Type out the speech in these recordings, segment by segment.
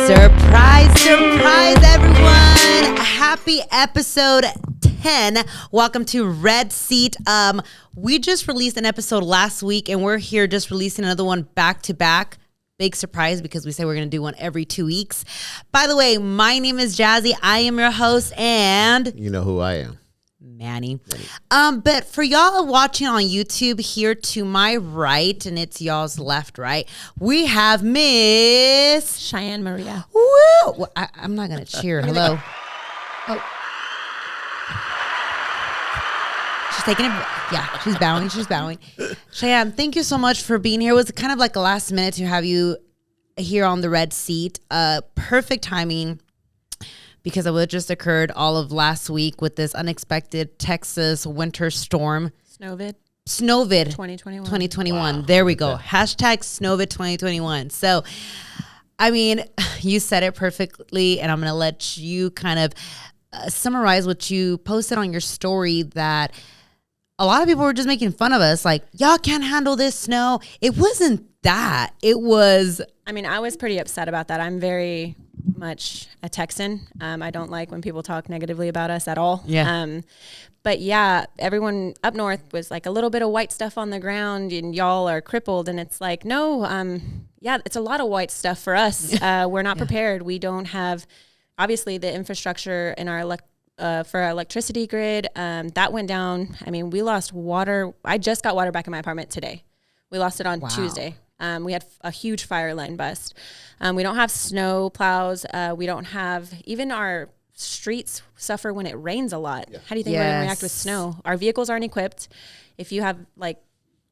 Surprise, surprise, everyone. Happy episode 10. Welcome to Red Seat. We just released an episode last week, and we're here just releasing another one back to back. Big surprise because we say we're going to do one every 2 weeks. By the way, my name is Jazzy. I am your host, and you know who I am. Manny. But for y'all watching on YouTube, here to my right, and it's y'all's left, right, we have Miss Cheyann Maria. Woo! Well, I'm not going to cheer. Hello. Oh. She's taking it. Yeah, she's bowing. She's bowing. Cheyann, thank you so much for being here. It was kind of like a last minute to have you here on the red seat. Perfect timing. Because it just occurred all of last week with this unexpected Texas winter storm. Snowvid 2021. Wow. There we go. Hashtag Snowvid 2021. So, I mean, you said it perfectly, and I'm going to let you kind of summarize what you posted on your story, that a lot of people were just making fun of us, like, y'all can't handle this snow. It wasn't that. It was... I mean, I was pretty upset about that. I'm very much a Texan. I don't like when people talk negatively about us at all. Yeah. But yeah, everyone up north was like a little bit of white stuff on the ground and y'all are crippled. And it's like, no, yeah, it's a lot of white stuff for us. We're not prepared. We don't have, obviously, the infrastructure in our for our electricity grid. That went down. I mean, we lost water. I just got water back in my apartment today. We lost it on Tuesday. We had a huge fire line bust. We don't have snow plows. We don't have, even our streets suffer when it rains a lot. Yeah. How do you think we're going to react with snow? Our vehicles aren't equipped. If you have like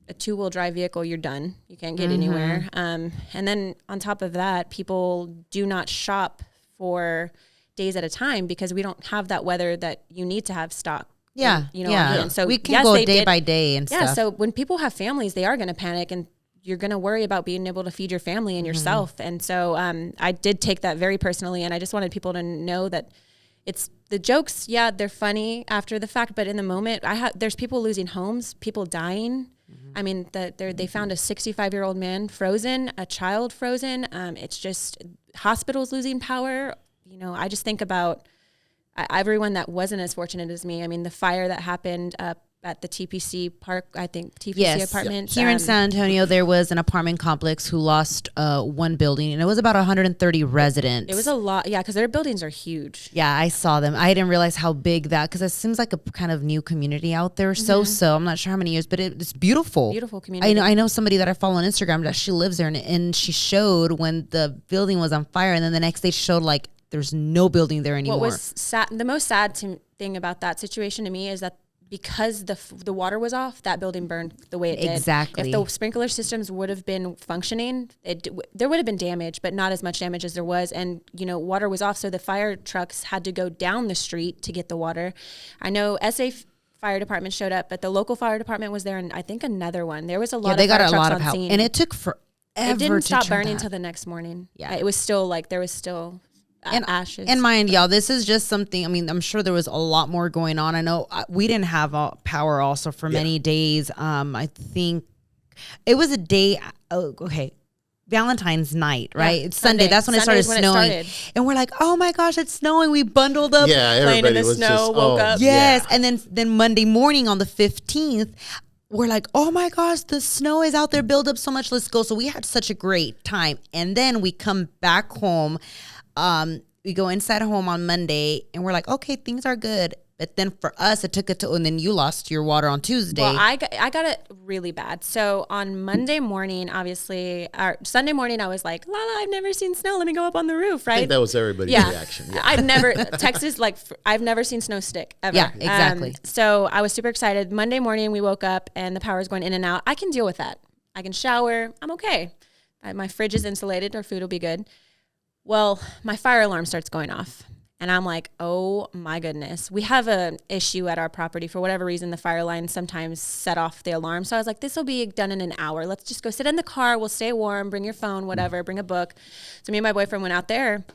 a 2-wheel drive vehicle, you're done. You can't get anywhere. And then on top of that, people do not shop for days at a time because we don't have that weather that you need to have stock. Yeah. And so we can go day by day and stuff. Yeah. So when people have families, they are going to panic, and you're going to worry about being able to feed your family and yourself. And so I did take that very personally. And I just wanted people to know that it's the jokes. Yeah, they're funny after the fact. But in the moment, there's people losing homes, people dying. I mean, they found a 65-year-old man frozen, a child frozen. It's just hospitals losing power. You know, I just think about everyone that wasn't as fortunate as me. I mean, the fire that happened at the TPC Park, I think TPC apartments. Here in San Antonio, there was an apartment complex who lost one building, and it was about 130 residents. It was a lot, yeah, because their buildings are huge. Yeah, I saw them. I didn't realize how big that, because it seems like a kind of new community out there. So I'm not sure how many years, but it's beautiful. Beautiful community. I know somebody that I follow on Instagram that she lives there, and she showed when the building was on fire, and then the next day she showed like there's no building there anymore. What was sad, the most sad thing about that situation to me is that because the water was off, that building burned the way it did. Exactly. If the sprinkler systems would have been functioning, there would have been damage, but not as much damage as there was. And, water was off, so the fire trucks had to go down the street to get the water. I know SA Fire Department showed up, but the local fire department was there, and I think another one. There was a lot of fire trucks on scene. And it took forever. It didn't stop burning until the next morning. Yeah. It was still there was still... and ashes. And mind y'all, this is just something, I mean, I'm sure there was a lot more going on. I know we didn't have power also for many days. I think it was a day, Valentine's night, right? Yeah, it's Sunday. That's when it started snowing. And we're like, oh my gosh, it's snowing. We bundled up. Yeah, everybody in the was snow, woke up. Yes. Yeah. And then Monday morning on the 15th, we're like, oh my gosh, the snow is out there, build up so much, let's go. So we had such a great time. And then we come back home. We go inside home on Monday, and we're like, okay, things are good. But then for us, it took it to, and then you lost your water on Tuesday. Well, I got it really bad. So on Monday morning, obviously, or Sunday morning, I was like, Lala, I've never seen snow. Let me go up on the roof, right? I think that was everybody's reaction. Yeah. I've never, Texas, I've never seen snow stick ever. Yeah, exactly. So I was super excited. Monday morning, we woke up, and the power was going in and out. I can deal with that. I can shower. I'm okay. My fridge is insulated. Our food will be good. Well, my fire alarm starts going off, and I'm like, oh my goodness. We have an issue at our property. For whatever reason, the fire line sometimes set off the alarm. So I was like, this will be done in an hour. Let's just go sit in the car. We'll stay warm, bring your phone, whatever, bring a book. So me and my boyfriend went out there.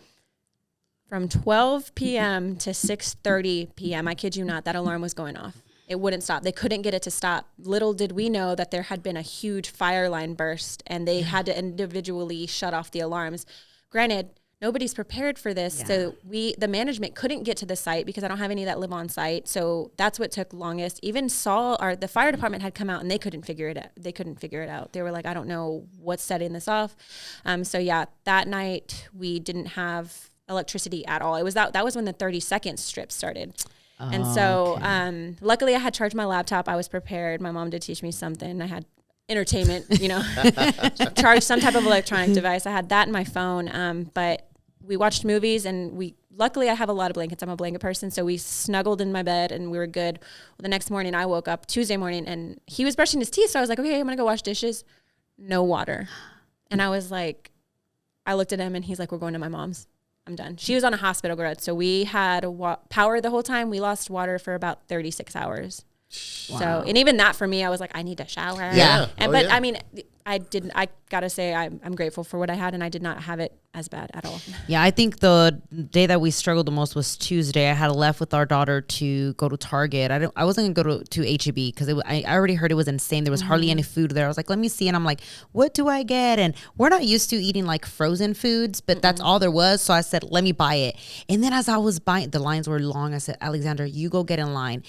From 12 p.m. to 6:30 p.m., I kid you not, that alarm was going off. It wouldn't stop. They couldn't get it to stop. Little did we know that there had been a huge fire line burst, and they had to individually shut off the alarms. Granted, nobody's prepared for this. So the management couldn't get to the site because I don't have any that live on site. So that's what took longest. Even the fire department had come out and they couldn't figure it out. They were like, I don't know what's setting this off. That night we didn't have electricity at all. That was when the 30-second strip started. And so luckily I had charged my laptop. I was prepared. My mom did teach me something. I had entertainment, charge some type of electronic device. I had that in my phone. But we watched movies and luckily I have a lot of blankets. I'm a blanket person. So we snuggled in my bed and we were good. Well, the next morning I woke up Tuesday morning and he was brushing his teeth. So I was like, okay, I'm going to go wash dishes. No water. And I was like, I looked at him and he's like, we're going to my mom's. I'm done. She was on a hospital bed. So we had power the whole time. We lost water for about 36 hours. Wow. So, and even that for me, I was like, I need a shower. Yeah. I mean, I gotta say, I'm grateful for what I had and I did not have it as bad at all. Yeah. I think the day that we struggled the most was Tuesday. I had left with our daughter to go to Target. I wasn't going to go to H-E-B because I already heard it was insane. There was hardly any food there. I was like, let me see. And I'm like, what do I get? And we're not used to eating like frozen foods, but that's all there was. So I said, let me buy it. And then as I was buying, the lines were long. I said, Alexandra, you go get in line.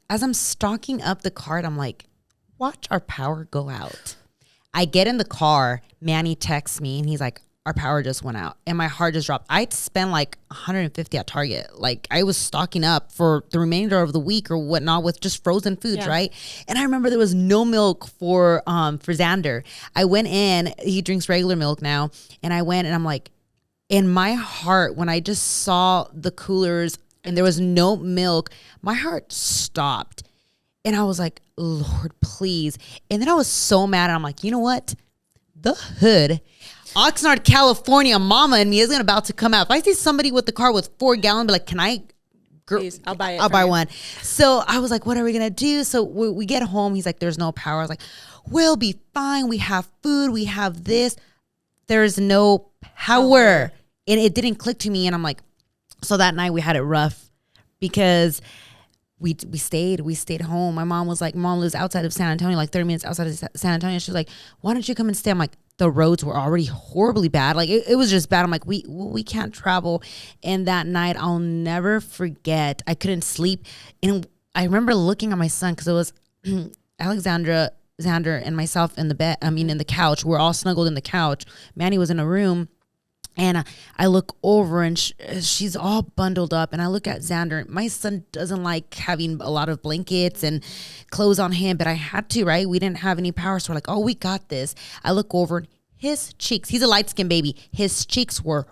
As I'm stocking up the cart, I'm like, watch our power go out. I get in the car, Manny texts me and he's like, our power just went out. And my heart just dropped. I'd spent like $150 at Target. Like I was stocking up for the remainder of the week or whatnot with just frozen foods, right? And I remember there was no milk for Xander. I went in, he drinks regular milk now. And I went and I'm like, in my heart, when I just saw the coolers and there was no milk, my heart stopped. And I was like, Lord, please. And then I was so mad. And I'm like, you know what? The hood, Oxnard, California, mama and me isn't about to come out. If I see somebody with the car with 4 gallons, be like, can I? Please, I'll buy it. I'll buy one. So I was like, what are we going to do? So we get home. He's like, there's no power. I was like, we'll be fine. We have food. We have this. There's no power. And it didn't click to me. And I'm like, so that night we had it rough because we stayed home. My mom was like, Mom lives outside of San Antonio, like 30 minutes outside of San Antonio. She was like, why don't you come and stay? I'm like, the roads were already horribly bad. Like it was just bad. I'm like, we can't travel. And that night I'll never forget. I couldn't sleep. And I remember looking at my son because it was Alexandra, Xander, and myself in the bed. I mean, in the couch. We're all snuggled in the couch. Manny was in a room. And I look over and she's all bundled up. And I look at Xander. My son doesn't like having a lot of blankets and clothes on him, but I had to, right? We didn't have any power. So we're like, oh, we got this. I look over, his cheeks, he's a light-skinned baby. His cheeks were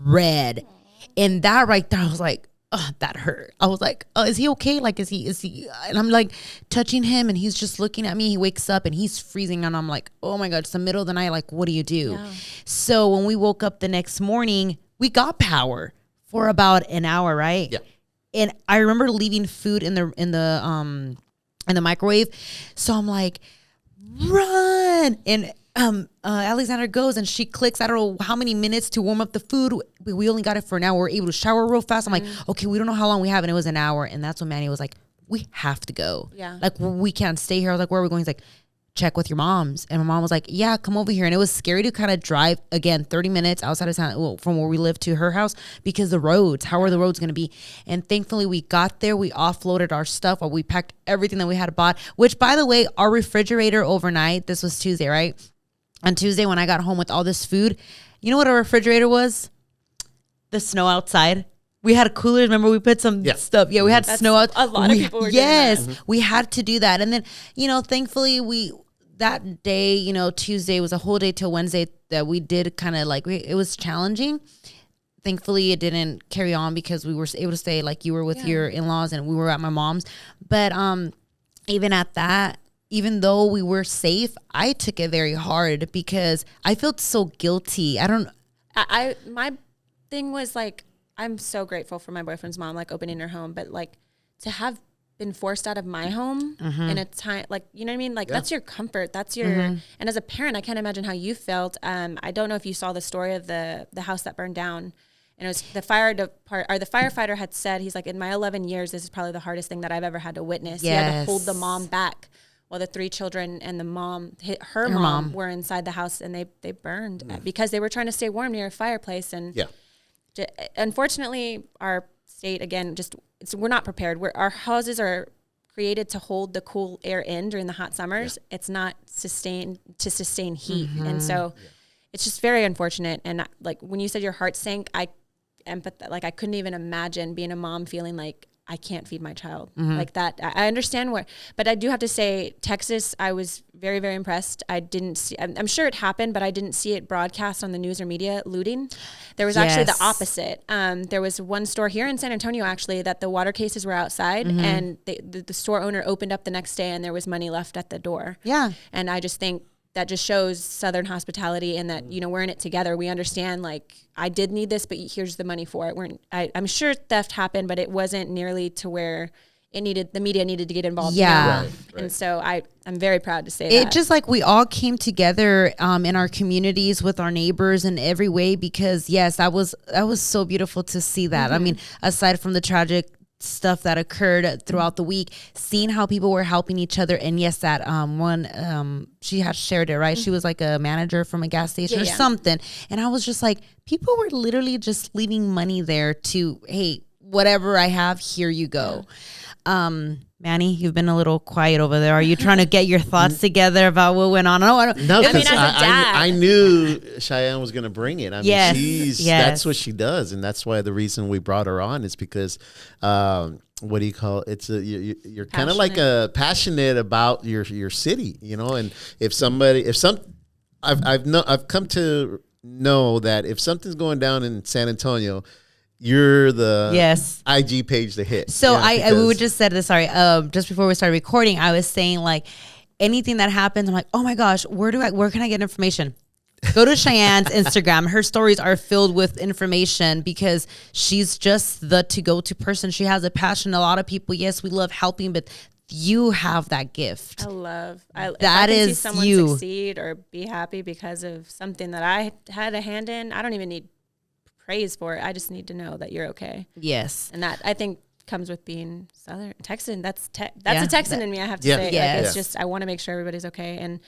red. And that right there, I was like, oh, that hurt. I was like, oh, is he okay? Like, is he? And I'm like touching him and he's just looking at me. He wakes up and he's freezing. And I'm like, oh my God, it's the middle of the night. Like, what do you do? Yeah. So when we woke up the next morning, we got power for about an hour, right? Yeah. And I remember leaving food in the microwave. So I'm like, run. And Alexandra goes and she clicks, I don't know how many minutes to warm up the food. We only got it for an hour. We're able to shower real fast. I'm like, okay, we don't know how long we have. And it was an hour. And that's when Manny was like, we have to go. Yeah. Like, we can't stay here. I was like, where are we going? He's like, check with your moms. And my mom was like, yeah, come over here. And it was scary to kind of drive, again, 30 minutes outside of town, from where we live to her house, because the roads, how are the roads going to be? And thankfully we got there. We offloaded our stuff, or we packed everything that we had bought, which, by the way, our refrigerator overnight, this was Tuesday, right? On Tuesday, when I got home with all this food, you know what our refrigerator was? The snow outside. We had coolers. Remember, we put some stuff. Yeah, we had snow out. A lot of people were doing that. We had to do that. And then, thankfully, that day, Tuesday was a whole day till Wednesday that we did kind of like, it was challenging. Thankfully, it didn't carry on because we were able to stay, like you were with your in-laws and we were at my mom's. But even at that, even though we were safe, I took it very hard because I felt so guilty. My thing was like, I'm so grateful for my boyfriend's mom, like opening her home, but like to have been forced out of my home in a time, like, you know what I mean? Like that's your comfort. That's your, and as a parent, I can't imagine how you felt. I don't know if you saw the story of the house that burned down. And it was the firefighter had said, he's like, in my 11 years, this is probably the hardest thing that I've ever had to witness. Yes. He had to hold the mom back while the 3 children and the mom, her mom, were inside the house, and they burned because they were trying to stay warm near a fireplace. And unfortunately, our state, again, we're not prepared. Our houses are created to hold the cool air in during the hot summers. Yeah. It's not sustain heat. Mm-hmm. And so it's just very unfortunate. And like when you said your heart sank, I couldn't even imagine being a mom feeling like I can't feed my child like that. I understand but I do have to say Texas, I was very, very impressed. I didn't see, I'm sure it happened, but I didn't see it broadcast on the news or media, looting. There was actually the opposite. There was one store here in San Antonio actually that the water cases were outside and the store owner opened up the next day and there was money left at the door. Yeah. And I just think that just shows Southern hospitality and that, we're in it together. We understand, like, I did need this, but here's the money for it. I'm sure theft happened, but it wasn't nearly to where the media needed to get involved. Yeah. Right. And so I'm very proud to say that. It just like we all came together in our communities with our neighbors in every way because, yes, that was so beautiful to see that. Mm-hmm. I mean, aside from the tragic stuff that occurred throughout the week, seeing how people were helping each other. And yes, that one, she had shared it, right? Mm-hmm. She was like a manager from a gas station or something. And I was just like, people were literally just leaving money there to, hey, whatever I have, here you go. Yeah. Manny, you've been a little quiet over there. Are you trying to get your thoughts together about what went on? No, because I knew Cheyann was going to bring it. I mean, that's what she does, and that's why the reason we brought her on is because, what do you call it? You're kind of like passionate about your city, And I've come to know that if something's going down in San Antonio, you're the IG page to hit. So we just said this, sorry, just before we started recording, I was saying like anything that happens, I'm like, oh my gosh, where can I get information? Go to Cheyann's Instagram. Her stories are filled with information because she's just the to-go-to person. She has a passion. A lot of people, yes, we love helping, but you have that gift. If I can see someone succeed or be happy because of something that I had a hand in, I don't even need praise for it. I just need to know that you're okay. Yes. And that I think comes with being Southern Texan. That's a Texan in me, I have to say. Yeah. Like, it's just, I want to make sure everybody's okay. And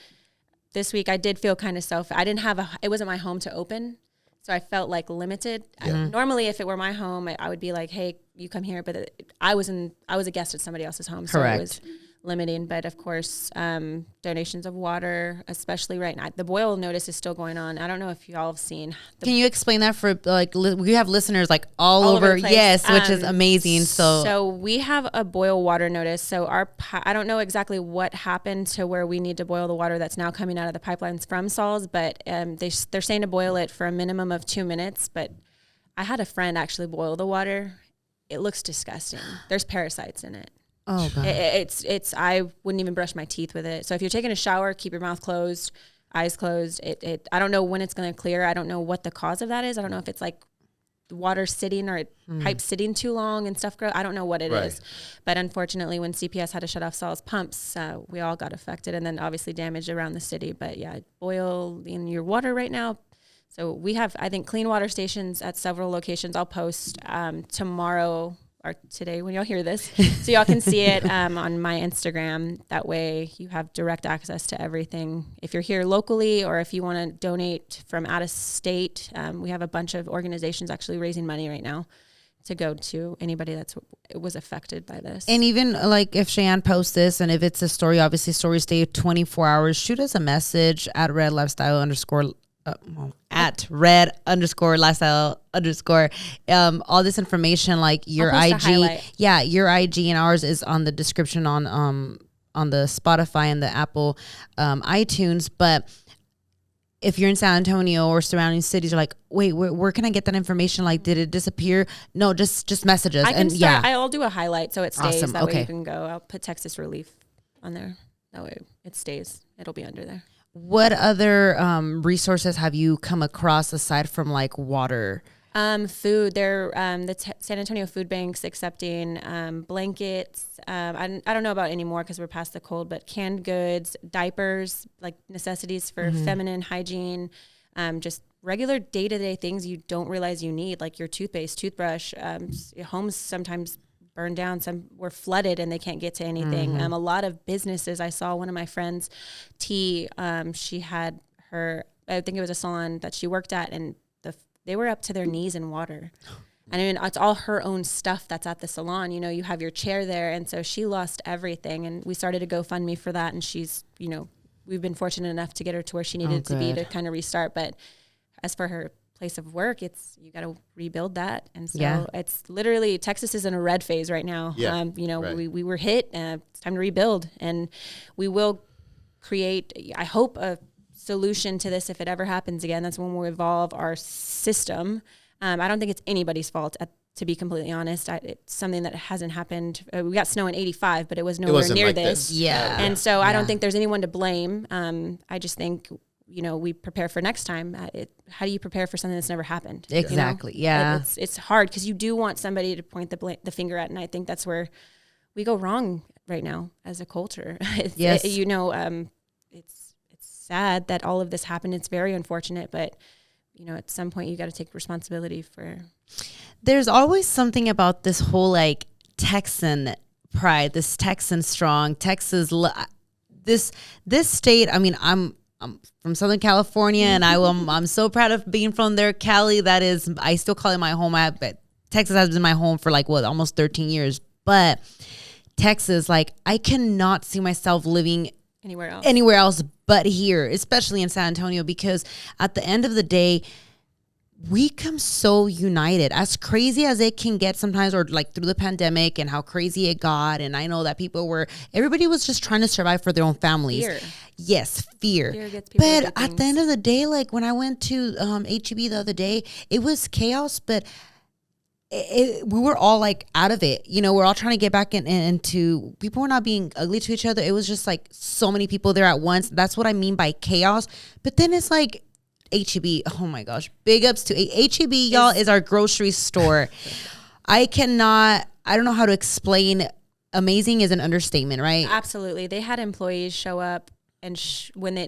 this week I did feel kind of it wasn't my home to open. So I felt like limited. Normally if it were my home, I would be like, hey, you come here. But I was a guest at somebody else's home. Correct. So it was limiting, but of course, donations of water, especially right now. The boil notice is still going on. I don't know if y'all have seen. Can you explain that for like we have listeners like all over? Yes, which is amazing. So we have a boil water notice. So I don't know exactly what happened to where we need to boil the water that's now coming out of the pipelines from Saul's, but they're saying to boil it for a minimum of 2 minutes. But I had a friend actually boil the water. It looks disgusting. There's parasites in it. Oh God. I wouldn't even brush my teeth with it. So if you're taking a shower, keep your mouth closed, eyes closed. I don't know when it's going to clear. I don't know what the cause of that is. I don't know if it's like water sitting or pipe sitting too long and stuff. I don't know what it is. But unfortunately, when CPS had to shut off Saul's pumps, we all got affected and then obviously damage around the city. But yeah, boil in your water right now. So we have, I think, clean water stations at several locations. I'll post tomorrow or today when y'all hear this, so y'all can see it on my Instagram. That way you have direct access to everything. If you're here locally or if you want to donate from out of state, we have a bunch of organizations actually raising money right now to go to anybody was affected by this. And even like if Cheyann posts this and if it's a story, obviously stories stay 24 hours, shoot us a message at @red_lifestyle_. At @red_lifestyle_. All this information, like your IG, your IG and ours is on the description on the Spotify and the Apple iTunes. But if you're in San Antonio or surrounding cities, you're like, wait, where can I get that information? Like, did it disappear? No, just message us. I'll do a highlight so it stays. Awesome. That way you can go. I'll put Texas Relief on there. That way it stays. It'll be under there. What other resources have you come across aside from like water? Food. They're San Antonio food banks accepting blankets. I don't know about anymore because we're past the cold, but canned goods, diapers, like necessities for feminine hygiene, just regular day-to-day things you don't realize you need, like your toothpaste, toothbrush. Homes sometimes burned down. Some were flooded and they can't get to anything. A lot of businesses. I saw one of my friends, T. She had I think it was a salon that she worked at, and they were up to their knees in water. And I mean, it's all her own stuff that's at the salon. You know, you have your chair there. And so she lost everything. And we started a GoFundMe for that. And she's, you know, we've been fortunate enough to get her to where she needed to be to kind of restart. But as for her place of work, you got to rebuild that. And so it's literally, Texas is in a red phase right now. Yeah. You know, we were hit, it's time to rebuild, and we will create, I hope, a solution to this if it ever happens again. That's when we'll evolve our system. I don't think it's anybody's fault, to be completely honest. It's something that hasn't happened. We got snow in 85, but it was nowhere near like this. Yeah. And so I don't think there's anyone to blame. I just think, you know, we prepare for next time. How do you prepare for something that's never happened? Exactly. You know? Yeah. It's hard because you do want somebody to point the finger at, and I think that's where we go wrong right now as a culture. It's sad that all of this happened. It's very unfortunate, but you know, at some point you got to take responsibility for. There's always something about this whole like Texan pride, this Texan strong, Texas, this state. I mean, I'm from Southern California, and I'm so proud of being from there. Cali, that is, I still call it my home. But Texas has been my home for like almost 13 years. But Texas, like, I cannot see myself living anywhere else but here, especially in San Antonio, because at the end of the day, we come so united. As crazy as it can get sometimes, or like through the pandemic and how crazy it got, and I know that everybody was just trying to survive for their own families. Fear. Yes, fear. Gets people but at the end of the day, like when I went to HEB the other day, it was chaos, but we were all like out of it. You know, we're all trying to get back into, people were not being ugly to each other. It was just like so many people there at once. That's what I mean by chaos. But then it's like HEB. Oh my gosh. Big ups to HEB, y'all, is our grocery store. I don't know how to explain. Amazing is an understatement, right? Absolutely. They had employees show up and when they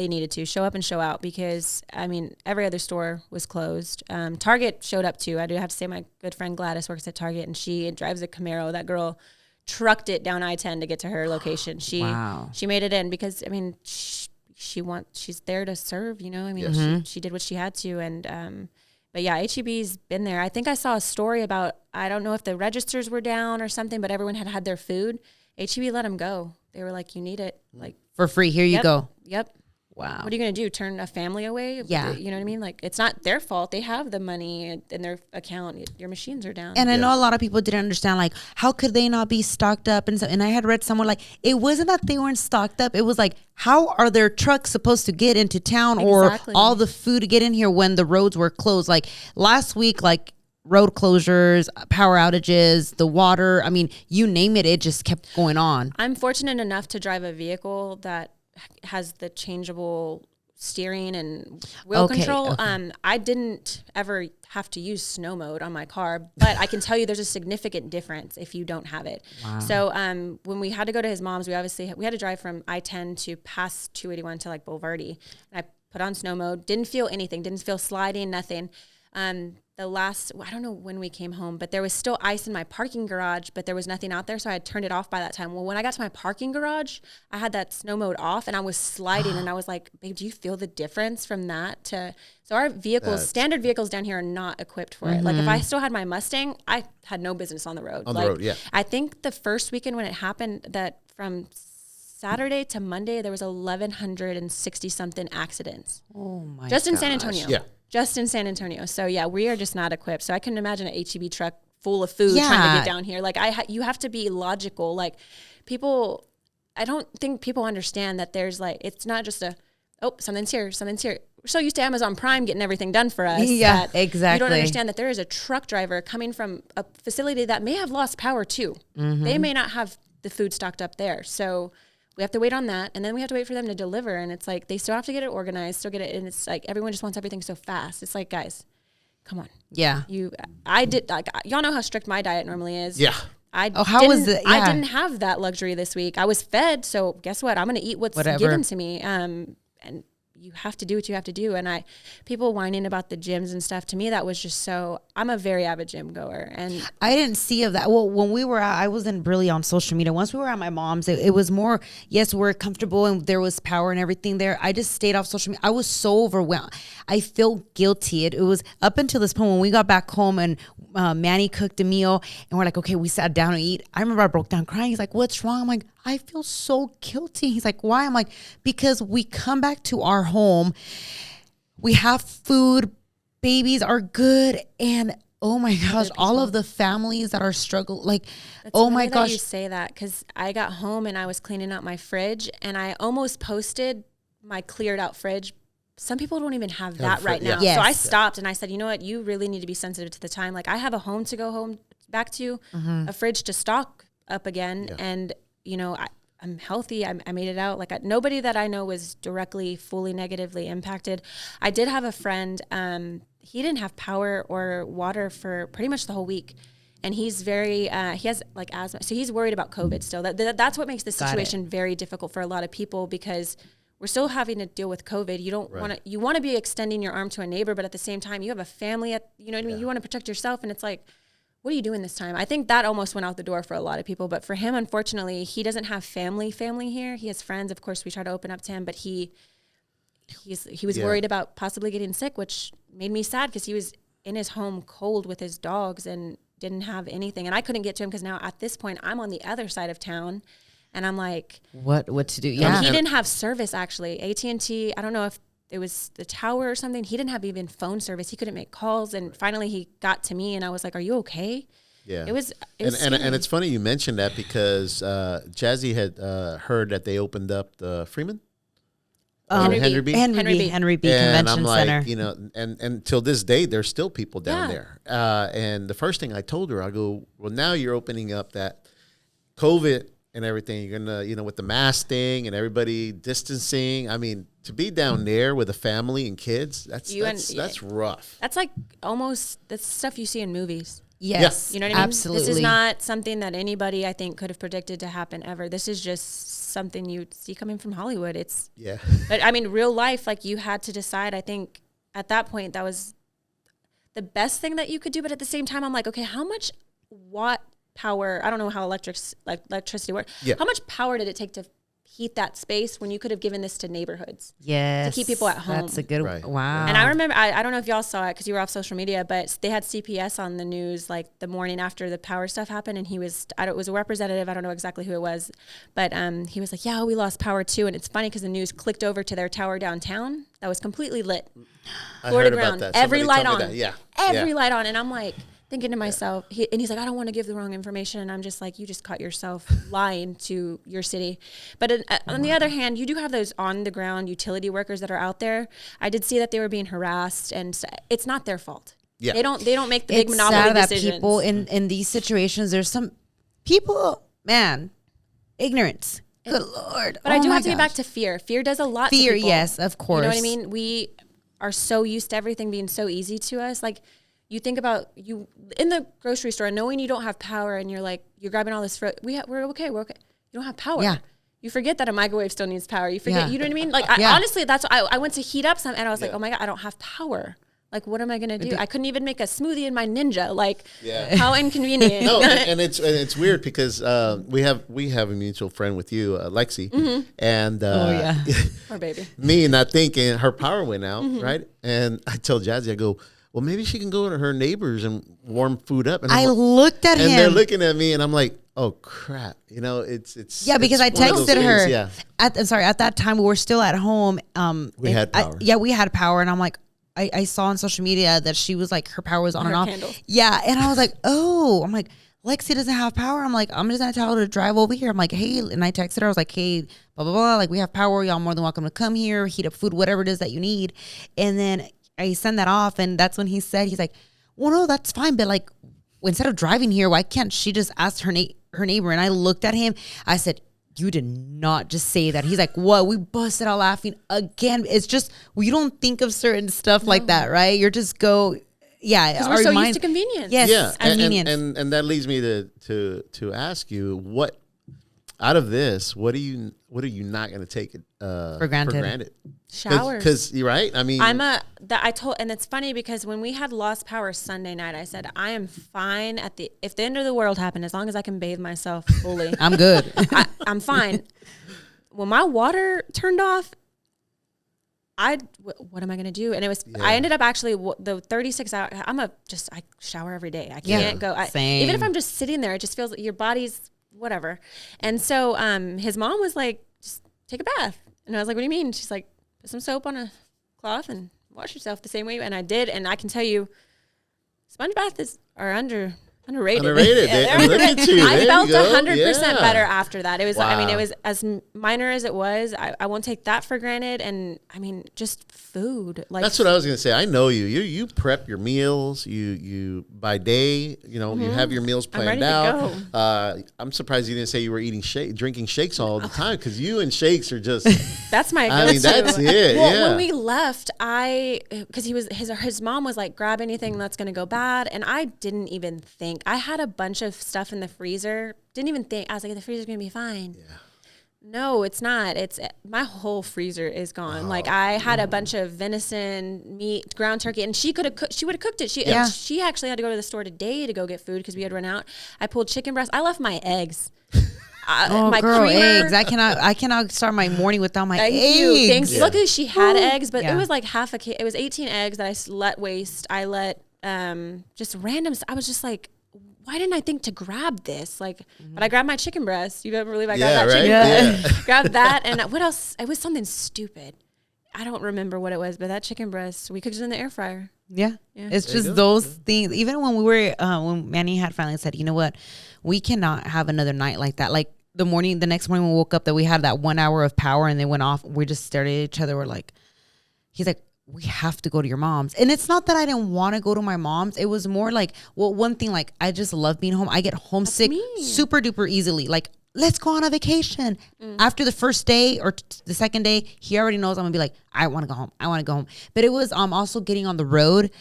needed to show up and show out, because I mean, every other store was closed. Target showed up too. I do have to say, my good friend Gladys works at Target, and she drives a Camaro. That girl trucked it down I-10 to get to her location. She made it in because, I mean, she's there to serve, you know. I mean, she did what she had to, and but yeah, HEB's been there. I think I saw a story about, I don't know if the registers were down or something, but everyone had their food. HEB let them go. They were like, you need it, like, for free. Here you go. Yep. Wow. What are you going to do? Turn a family away? Yeah. You know what I mean? Like, it's not their fault. They have the money in their account. Your machines are down. And I know a lot of people didn't understand, like, how could they not be stocked up? And I had read somewhere, like, it wasn't that they weren't stocked up. It was like, how are their trucks supposed to get into town or all the food to get in here when the roads were closed? Like last week, like, road closures, power outages, the water. I mean, you name it, it just kept going on. I'm fortunate enough to drive a vehicle that has the changeable steering and wheel control. Okay. I didn't ever have to use snow mode on my car, but I can tell you there's a significant difference if you don't have it. Wow. So when we had to go to his mom's, we had to drive from I-10 to past 281 to like Boulevardy. And I put on snow mode, didn't feel anything, didn't feel sliding, nothing. I don't know when we came home, but there was still ice in my parking garage, but there was nothing out there. So I had turned it off by that time. Well, when I got to my parking garage, I had that snow mode off and I was sliding and I was like, babe, do you feel the difference from that to, so our vehicles, standard vehicles down here are not equipped for it. Like if I still had my Mustang, I had no business on the road. The road, yeah. I think the first weekend when it happened, that from Saturday to Monday, there was 1,160 something accidents. Oh my Just gosh. in San Antonio. Yeah. Just in San Antonio. So yeah, we are just not equipped. So I couldn't imagine an HEB truck full of food trying to get down here. Like you have to be logical. Like people, I don't think people understand that there's like, it's not just something's here. We're so used to Amazon Prime getting everything done for us. Yeah, exactly. You don't understand that there is a truck driver coming from a facility that may have lost power too. Mm-hmm. They may not have the food stocked up there. So we have to wait on that, and then we have to wait for them to deliver. And it's like they still have to get it organized, still get it, and it's like everyone just wants everything so fast. It's like, guys, come on. Yeah. Y'all know how strict my diet normally is. Yeah. How was it? Yeah. I didn't have that luxury this week. I was fed, so guess what? I'm going to eat what's given to me. And you have to do what you have to do. And people whining about the gyms and stuff, to me, that was just so, I'm a very avid gym goer, and I didn't see of that. Well, when we were out, I wasn't really on social media. Once we were at my mom's, it was more, yes, we're comfortable and there was power and everything there. I just stayed off social media. I was so overwhelmed. I feel guilty. It was up until this point when we got back home and Manny cooked a meal and we're like, okay, we sat down to eat. I remember I broke down crying. He's like, what's wrong? I'm like, I feel so guilty. He's like, why? I'm like, because we come back to our home, we have food, babies are good, and oh my gosh, all of the families that are struggling, like, it's oh my gosh. You say that because I got home and I was cleaning out my fridge and I almost posted my cleared out fridge. Some people don't even have that right now. Yes. So I stopped and I said, you know what? You really need to be sensitive to the time. Like, I have a home to go home back to, a fridge to stock up again. Yeah. And, you know, I'm healthy. I made it out. Like, nobody that I know was directly, fully negatively impacted. I did have a friend, he didn't have power or water for pretty much the whole week. And he's very, he has like asthma. So he's worried about COVID still. That's what makes this situation very difficult for a lot of people, because we're still having to deal with COVID. You don't want to, you want to be extending your arm to a neighbor, but at the same time, you have a family, you know what I mean? You want to protect yourself. And it's like, what are you doing this time? I think that almost went out the door for a lot of people. But for him, unfortunately, he doesn't have family here. He has friends. Of course, we try to open up to him, but he was worried about possibly getting sick, which made me sad because he was in his home cold with his dogs and didn't have anything. And I couldn't get to him because now at this point I'm on the other side of town and I'm like, what to do? Yeah. And he didn't have service actually. AT&T, I don't know if it was the tower or something. He didn't have even phone service. He couldn't make calls. And finally he got to me and I was like, are you okay? Yeah. It was and it's funny you mentioned that because Jazzy had heard that they opened up the Freeman. Henry B Convention I'm like, Center. you know, and till this day, there's still people down there. And the first thing I told her, I go, well, now you're opening up that COVID and everything. You're gonna, you know, with the mask thing and everybody distancing. I mean, to be down there with a family and kids, that's rough. That's like almost that's stuff you see in movies. Yes, you know what I mean? Absolutely. This is not something that anybody, I think, could have predicted to happen ever. This is just something you see coming from Hollywood. But I mean, real life, like you had to decide. I think at that point, that was the best thing that you could do. But at the same time, I'm like, okay, how much watt power? I don't know how electricity works. Yeah. How much power did it take to heat that space when you could have given this to neighborhoods? Yes. To keep people at home. That's a good wow. And I remember, I don't know if y'all saw it because you were off social media, but they had CPS on the news like the morning after the power stuff happened. And it was a representative. I don't know exactly who it was, but he was like, yeah, we lost power too. And it's funny because the news clicked over to their tower downtown that was completely lit. Floor to ground. Every light on. Yeah. Every light on. And I'm like, thinking to myself, he's like, I don't want to give the wrong information. And I'm just like, you just caught yourself lying to your city. But on the other hand, you do have those on the ground utility workers that are out there. I did see that they were being harassed and it's not their fault. Yeah. They don't make the big monopoly decisions. That people in these situations, there's some people, man, ignorance. Good Lord. But I do have to get back to fear. Fear does a lot to people. Yes, of course. You know what I mean? We are so used to everything being so easy to us. Like, you think about you in the grocery store, knowing you don't have power, and you're like, you're grabbing all this fruit. We're okay. You don't have power. Yeah. You forget that a microwave still needs power. You forget, you know what I mean? Like, honestly, that's I went to heat up some, and I was like, oh my God, I don't have power. Like, what am I gonna do? I couldn't even make a smoothie in my Ninja. Like, how inconvenient. No, and it's weird because we have a mutual friend with you, Lexi, and poor baby. Me not thinking her power went out, right? And I tell Jazzy, I go, well, maybe she can go to her neighbors and warm food up. And I looked at him. And they're looking at me, and I'm like, oh, crap. You know, it's because I texted her. At that time, we were still at home. We had power. We had power. And I'm like, I saw on social media that she was like, her power was on and off. Candle. Yeah. And I was like, oh, I'm like, Lexi doesn't have power. I'm like, I'm just going to tell her to drive over here. I'm like, hey, and I texted her. I was like, hey, blah, blah, blah. Like, we have power. Y'all more than welcome to come here, heat up food, whatever it is that you need. And then I send that off, and that's when he's like, well, no, that's fine, but like, instead of driving here, why can't she just ask her neighbor? And I looked at him. I said, you did not just say that. He's like, what? We busted out laughing again. It's just, we don't think of certain stuff like that, right? You're just go, because we're so used to convenience. Yes, yeah, convenience. And that leads me to ask you what. out of this, what are you not going to take for granted? Showers. Because you're right. I mean, and it's funny because when we had lost power Sunday night, I said, I am fine if the end of the world happened, as long as I can bathe myself fully. I'm good. I'm fine. When my water turned off, what am I going to do? And it was, I ended up actually the 36 hours, I shower every day. I can't go. Even if I'm just sitting there, it just feels like your body's whatever. And so, his mom was like, just take a bath. And I was like, what do you mean? She's like, put some soap on a cloth and wash yourself the same way. And I did. And I can tell you, sponge baths are underrated. I felt 100% better after that. It was, I mean, it was as minor as it was. I won't take that for granted. And I mean, just food. Like, that's what I was going to say. I know you. You prep your meals. You by day, you have your meals planned out. I'm surprised you didn't say you were drinking shakes all the time, because you and shakes are just. That's my go-to. I mean, that's it. Well, when we left, because his mom was like, grab anything that's going to go bad, and I didn't even think. I had a bunch of stuff in the freezer. Didn't even think. I was like, the freezer's going to be fine. Yeah. No, it's not. My whole freezer is gone. Like, I had a bunch of venison, meat, ground turkey, and she would have cooked it. She actually had to go to the store today to go get food because we had run out. I pulled chicken breast. I left my eggs. My girl, eggs. I cannot start my morning without my eggs. Thanks. Yeah. Luckily, she had eggs, but it was like half a kg. It was 18 eggs that I let waste. I let just random. I was just like, why didn't I think to grab this? Like, but I grabbed my chicken breast. You better believe I grabbed that chicken breast. Grabbed that, and what else? It was something stupid. I don't remember what it was, but that chicken breast, we cooked it in the air fryer. Yeah. It's just those things. Even when we were, when Manny had finally said, you know what, we cannot have another night like that. Like the next morning we woke up that we had that 1 hour of power and they went off. We just stared at each other. We're like, he's like, we have to go to your mom's. And it's not that I didn't want to go to my mom's. It was more like, well, one thing, like, I just love being home. I get homesick super duper easily. Like, let's go on a vacation. After the first day or the second day, he already knows I'm gonna be like, I want to go home. But it was also getting on the road,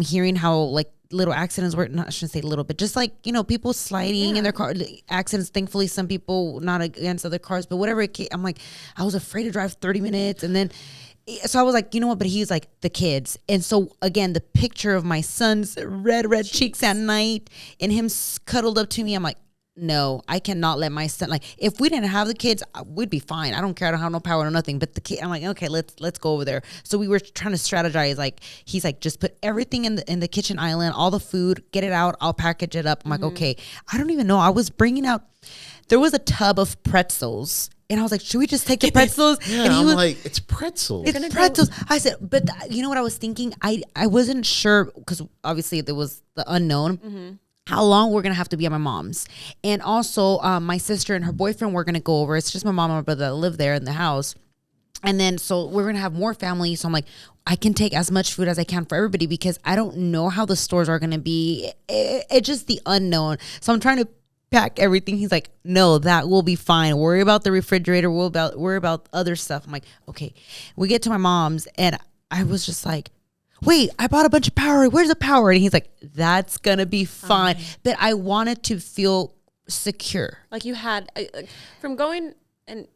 hearing how like little accidents were, I shouldn't say little, but just like, people sliding in their car accidents. Thankfully, some people not against other cars, but whatever it came, I'm like, I was afraid to drive 30 minutes. And then so I was like, you know what? But he's like, the kids. And so again, the picture of my son's red cheeks at night and him cuddled up to me, I'm like, no, I cannot let my son, like, if we didn't have the kids, we'd be fine. I don't care. I don't have no power or nothing. But the kid, I'm like, okay, let's go over there. So we were trying to strategize. Like, he's like, just put everything in the kitchen island, all the food, get it out. I'll package it up. I'm like, okay. I don't even know. I was bringing out, there was a tub of pretzels. And I was like, should we just take the pretzels? Yeah, and I'm like, it's pretzels. It's pretzels. I said, but you know what I was thinking? I wasn't sure, because obviously there was the unknown, how long we're going to have to be at my mom's. And also, my sister and her boyfriend were going to go over. It's just my mom and my brother that live there in the house. And then, so we're going to have more family. So I'm like, I can take as much food as I can for everybody, because I don't know how the stores are going to be. It's just the unknown. So I'm trying to pack everything. He's like, no, that will be fine. Worry about the refrigerator. Worry about other stuff. I'm like, okay. We get to my mom's and I was just like, wait, I bought a bunch of power. Where's the power? And he's like, that's going to be fine. But I wanted to feel secure. Like you had, from going, and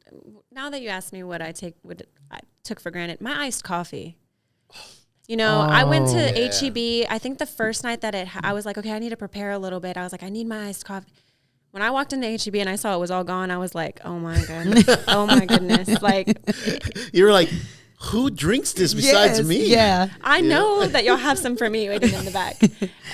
now that you asked me what I took for granted, my iced coffee. I went to H-E-B. I think the first night that I was like, okay, I need to prepare a little bit. I was like, I need my iced coffee. When I walked into H-E-B and I saw it was all gone, I was like, oh my goodness. Oh my goodness. Like, you were like, who drinks this besides me? Yeah. I know that y'all have some for me waiting in the back.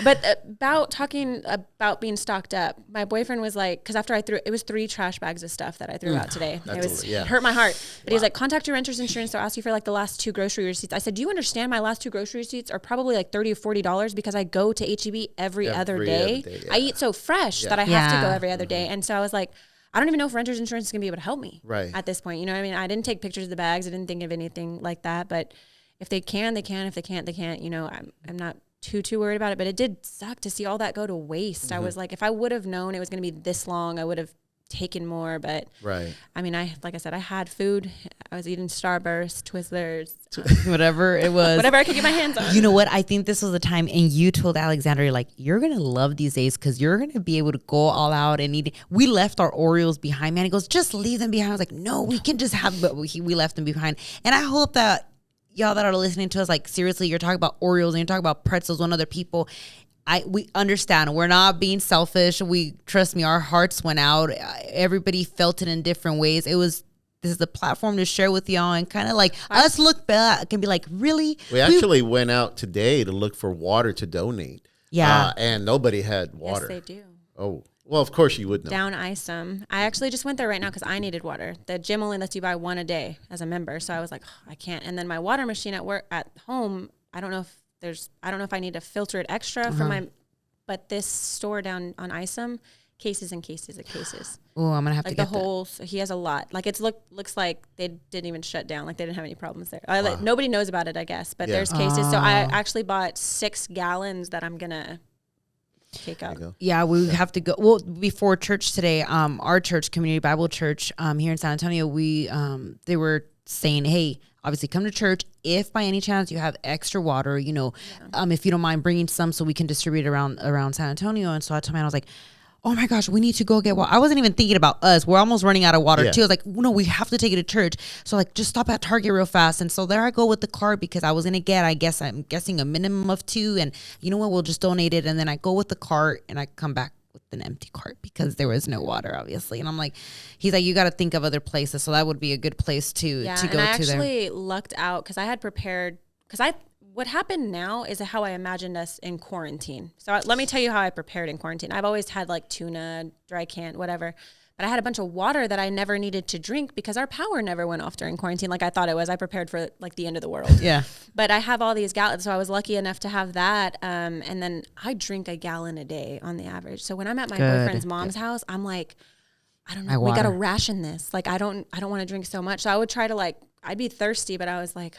But talking about being stocked up, my boyfriend was like, because after it was 3 trash bags of stuff that I threw out today. It hurt my heart. But he was like, contact your renter's insurance. They'll ask you for like the last 2 grocery receipts. I said, do you understand my last 2 grocery receipts are probably like $30 or $40 because I go to H-E-B every other day. I eat so fresh that I have to go every other day. And so I was like, I don't even know if renter's insurance is going to be able to help me at this point. You know what I mean? I didn't take pictures of the bags. I didn't think of anything like that. But if they can, they can. If they can't, they can't. I'm not too worried about it. But it did suck to see all that go to waste. I was like, if I would have known it was going to be this long, I would have taken more, but right. I mean, like I said, I had food. I was eating Starburst, Twizzlers, whatever it was, whatever I could get my hands on. You know what? I think this was the time, and you told Alexander, like, you're gonna love these days because you're gonna be able to go all out and eat. We left our Oreos behind. Man, he goes, just leave them behind. I was like, no, we can just have. But we left them behind, and I hope that y'all that are listening to us, like, seriously, you're talking about Oreos and you're talking about pretzels when other people. We understand. We're not being selfish. Trust me, our hearts went out. Everybody felt it in different ways. This is the platform to share with y'all and kind of like us look back and be like, really? We actually went out today to look for water to donate. Yeah. And nobody had water. Yes, they do. Oh, well, of course you would know. Down Isom. I actually just went there right now because I needed water. The gym only lets you buy one a day as a member. So I was like, I can't. And then my water machine at home, I don't know if I need to filter it extra for but this store down on Isom, cases and cases and cases. Oh, I'm gonna have to get so he has a lot. Like looks like they didn't even shut down. Like they didn't have any problems there. Like, nobody knows about it, I guess, but there's cases. So I actually bought 6 gallons that I'm gonna take up. Yeah, we have to go. Well, before church today, our church, Community Bible Church, here in San Antonio, they were saying, hey, obviously come to church. If by any chance you have extra water, if you don't mind bringing some so we can distribute around San Antonio. And so I told him, I was like, oh my gosh, we need to go get water. I wasn't even thinking about us. We're almost running out of water too. I was like, no, we have to take it to church. So like, just stop at Target real fast. And so there I go with the cart because I was going to get, I'm guessing a minimum of 2. And you know what, we'll just donate it. And then I go with the cart and I come back with an empty cart because there was no water, obviously. And I'm like, he's like, you got to think of other places. So that would be a good place to go to there. I actually lucked out because I had prepared, what happened now is how I imagined us in quarantine. So let me tell you how I prepared in quarantine. I've always had like tuna, dry canned, whatever. But I had a bunch of water that I never needed to drink because our power never went off during quarantine like I thought it was. I prepared for like the end of the world. Yeah. But I have all these gallons, so I was lucky enough to have that. And then I drink a gallon a day on the average. So when I'm at my boyfriend's mom's house, I'm like, I don't know, we got to ration this. Like I don't want to drink so much. So I would try to I'd be thirsty, but I was like,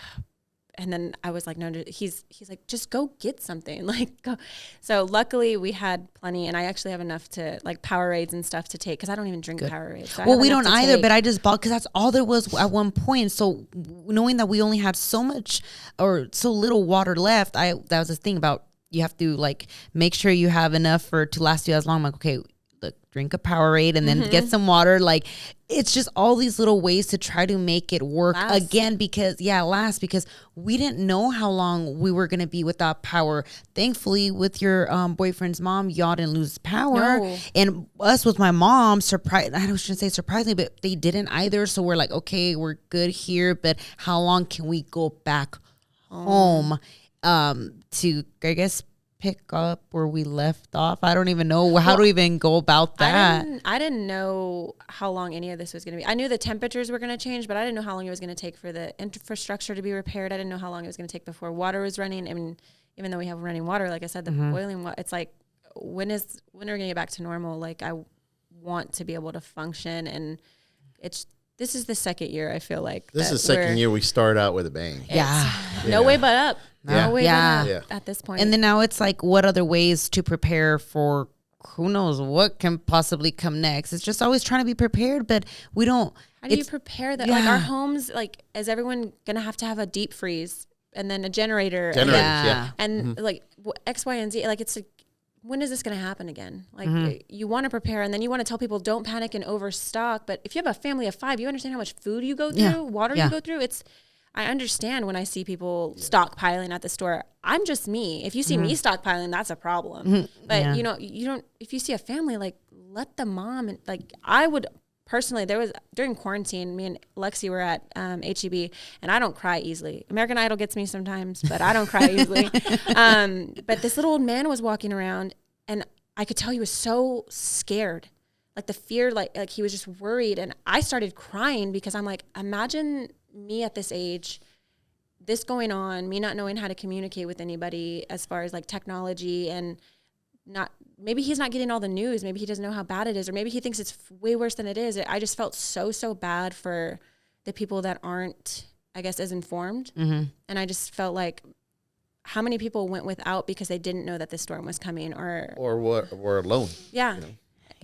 and then I was like, no, he's like, just go get something. Like, go. So luckily we had plenty, and I actually have enough to like Powerades and stuff to take because I don't even drink Powerades. So well, we don't either, but I just bought because that's all there was at one point. So knowing that we only had so much or so little water left, that was the thing about you have to like make sure you have enough to last you as long. I'm like, okay, look, drink a Powerade and then get some water. Like, it's just all these little ways to try to make it work again because we didn't know how long we were going to be without power. Thankfully, with your boyfriend's mom, y'all didn't lose power. No. And us with my mom, I shouldn't say surprisingly, but they didn't either. So we're like, okay, we're good here. But how long can we go back home to, I guess, pick up where we left off? I don't even know how to even go about that. I didn't know how long any of this was going to be. I knew the temperatures were going to change, but I didn't know how long it was going to take for the infrastructure to be repaired. I didn't know how long it was going to take before water was running. I mean, even though we have running water, like I said, the boiling water, it's like, when are we going to get back to normal? Like, I want to be able to function, and this is the second year, I feel like. This is the second year we start out with a bang. No way but up. No way but up at this point. And then now it's like, what other ways to prepare for who knows what can possibly come next? It's just always trying to be prepared, but we don't. How do you prepare that? Like our homes, like, is everyone going to have a deep freeze and then a generator? And like X, Y, and Z. Like, it's like, when is this going to happen again? Like, you want to prepare, and then you want to tell people don't panic and overstock. But if you have a family of 5, you understand how much food you go through, water you go through. I understand when I see people stockpiling at the store. I'm just me. If you see me stockpiling, that's a problem. But you don't. If you see a family, like, let the mom, and like, I would personally. There was during quarantine, me and Lexi were at HEB, and I don't cry easily. American Idol gets me sometimes, but I don't cry easily. But this little old man was walking around, and I could tell he was so scared, like the fear, like he was just worried. And I started crying because I'm like, imagine me at this age, this going on, me not knowing how to communicate with anybody as far as like technology, and maybe he's not getting all the news. Maybe he doesn't know how bad it is, or maybe he thinks it's way worse than it is. I just felt so bad for the people that aren't, I guess, as informed. And I just felt like, how many people went without because they didn't know that this storm was coming, or were alone. Yeah.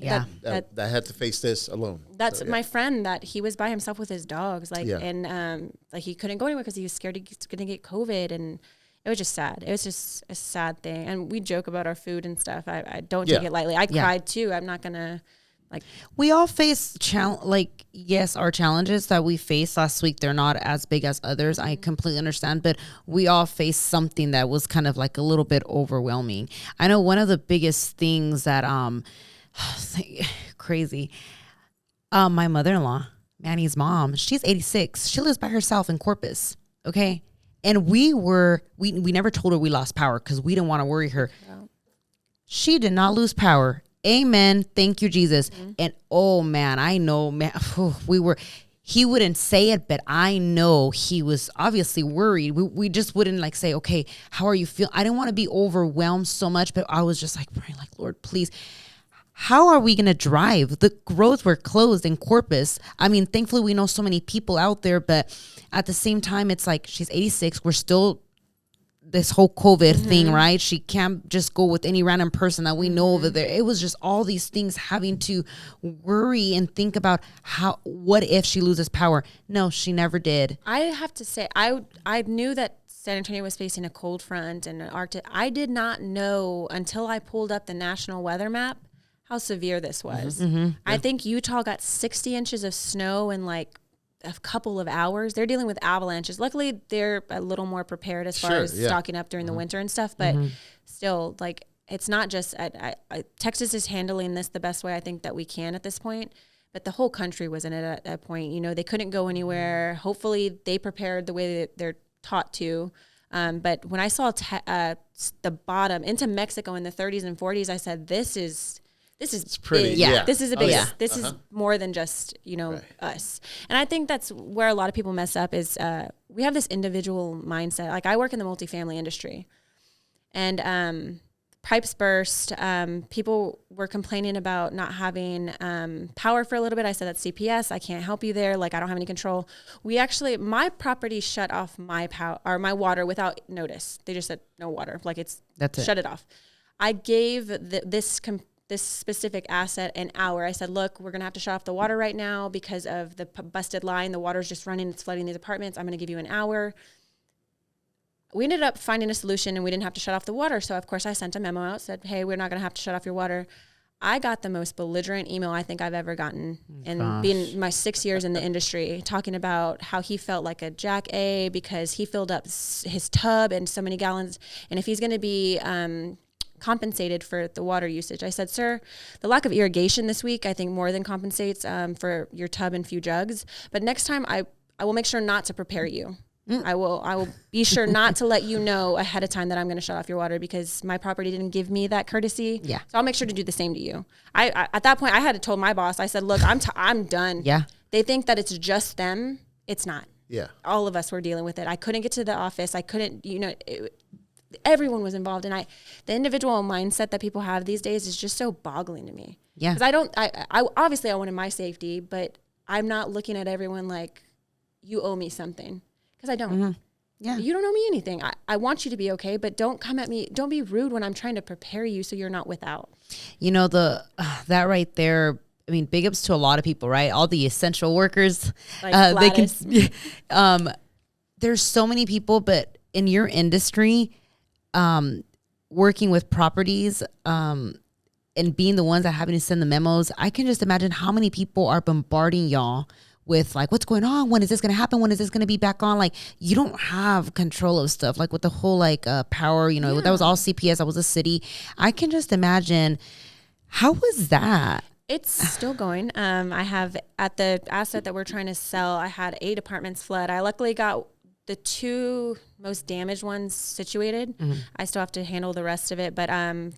that had to face this alone. That's my friend that he was by himself with his dogs, and like he couldn't go anywhere because he was scared he's going to get COVID, and it was just sad. It was just a sad thing. And we joke about our food and stuff. I don't take it lightly. I cried too. I'm not going to we all face our challenges that we faced last week, they're not as big as others. I completely understand, but we all faced something that was kind of like a little bit overwhelming. I know one of the biggest things that crazy. My mother-in-law, Manny's mom, she's 86. She lives by herself in Corpus. Okay. And we never told her we lost power because we didn't want to worry her. No. She did not lose power. Amen. Thank you, Jesus. Mm-hmm. And oh man, I know, man, he wouldn't say it, but I know he was obviously worried. We just wouldn't say, okay, how are you feeling? I didn't want to be overwhelmed so much, but I was just praying Lord, please. How are we going to drive? The roads were closed in Corpus. I mean, thankfully we know so many people out there, but at the same time, it's she's 86. We're still this whole COVID thing, right? She can't just go with any random person that we know over there. It was just all these things having to worry and think about what if she loses power? No, she never did. I have to say, I knew that San Antonio was facing a cold front and an Arctic. I did not know until I pulled up the national weather map how severe this was. Mm-hmm. I think Utah got 60 inches of snow in a couple of hours. They're dealing with avalanches. Luckily, they're a little more prepared as far as stocking up during the winter and stuff. But still, it's not just Texas is handling this the best way I think that we can at this point. But the whole country was in it at that point. They couldn't go anywhere. Hopefully, they prepared the way that they're taught to. But when I saw the bottom into Mexico in the 30s and 40s, I said, This is pretty. Big. Yeah. This is a big. Yeah. This is more than just us. And I think that's where a lot of people mess up is we have this individual mindset. I work in the multifamily industry, and pipes burst. People were complaining about not having power for a little bit. I said that's CPS. I can't help you there. I don't have any control. My property shut off my power or my water without notice. They just said no water. Shut it off. I gave this specific asset an hour. I said, look, we're going to have to shut off the water right now because of the busted line. The water's just running. It's flooding these apartments. I'm going to give you an hour. We ended up finding a solution and we didn't have to shut off the water. So, of course, I sent a memo out, said, hey, we're not going to have to shut off your water. I got the most belligerent email I think I've ever gotten in being my 6 years in the industry, talking about how he felt like a jack A because he filled up his tub and so many gallons. And if he's going to be compensated for the water usage. I said, sir, the lack of irrigation this week, I think more than compensates for your tub and few jugs. But next time I will make sure not to prepare you. I will be sure not to let you know ahead of time that I'm going to shut off your water because my property didn't give me that courtesy. Yeah. So I'll make sure to do the same to you. I at that point I had to told my boss, I said, look, I'm done. Yeah. They think that it's just them. It's not. Yeah. All of us were dealing with it. I couldn't get to the office. I couldn't, everyone was involved, and the individual mindset that people have these days is just so boggling to me. Yeah, because I obviously I wanted my safety, but I'm not looking at everyone like you owe me something because I don't. Mm-hmm. Yeah, you don't owe me anything. I want you to be okay, but don't come at me. Don't be rude when I'm trying to prepare you so you're not without. That right there. I mean, big ups to a lot of people, right? All the essential workers. They can. There's so many people, but in your industry. Working with properties and being the ones that having to send the memos, I can just imagine how many people are bombarding y'all with what's going on? When is this going to happen? When is this going to be back on? You don't have control of stuff with the whole power, that was all CPS. That was a city. I can just imagine how was that? It's still going. I have at the asset that we're trying to sell, I had 8 apartments flood. I luckily got the 2 most damaged ones situated. Mm-hmm. I still have to handle the rest of it. But